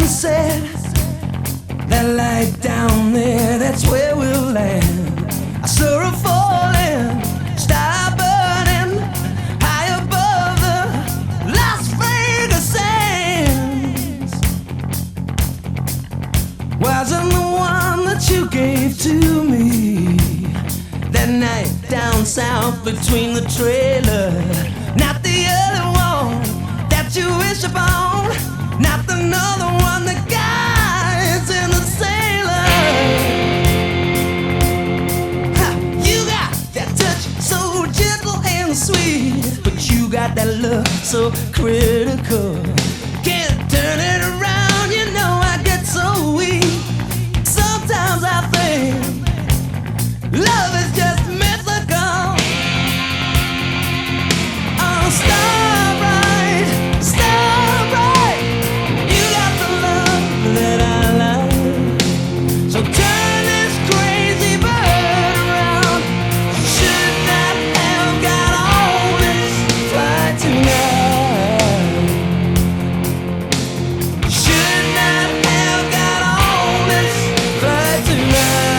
said, that light down there, that's where we'll land. I saw her falling, star burning, high above the Las Vegas sands. Wasn't the one that you gave to me that night down south between the trailer. Not the other one that you wish upon, not another one that guides in the sailor. Ha, you got that touch so gentle and sweet, but you got that love so critical. Can't turn it around, you know I get so weak. Sometimes I think love is just mythical. Oh, stop right, stop right. You got the love that I like. So turn this crazy bird around. Should not have got on this flight tonight. Should not have got on this flight tonight.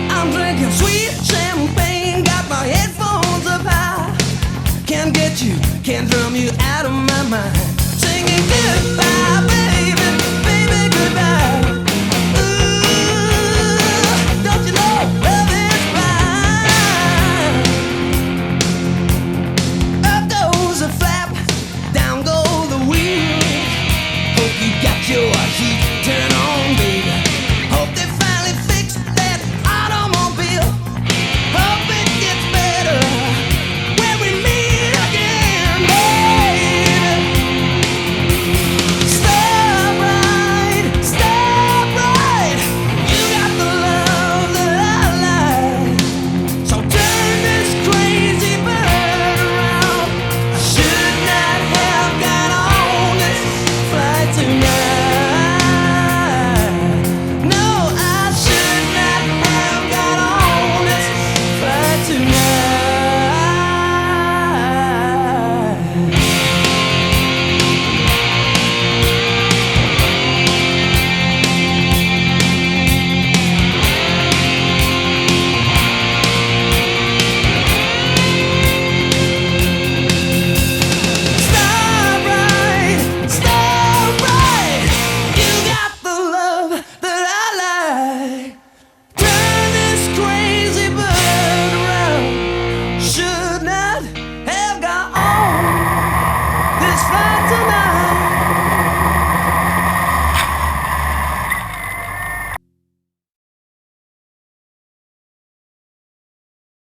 I'm drinking sweet champagne, got my headphones up high. Can't get you, can't drum you out of my mind. Singing goodbye, baby, baby, goodbye. Ooh, don't you know love is blind? Up goes the flap, down go the wheels. Hope you got your heat turned on, baby. Hope they finally fix that automobile. Hope it gets better when we meet again, baby. Stop right, stop right. You got the love that I like. So turn this crazy bird around. I should not have got on this flight tonight. No, I should not have got on this flight tonight. Stop right, stop right. You got the love that I like. Turn this crazy bird around. Should not have got on this flight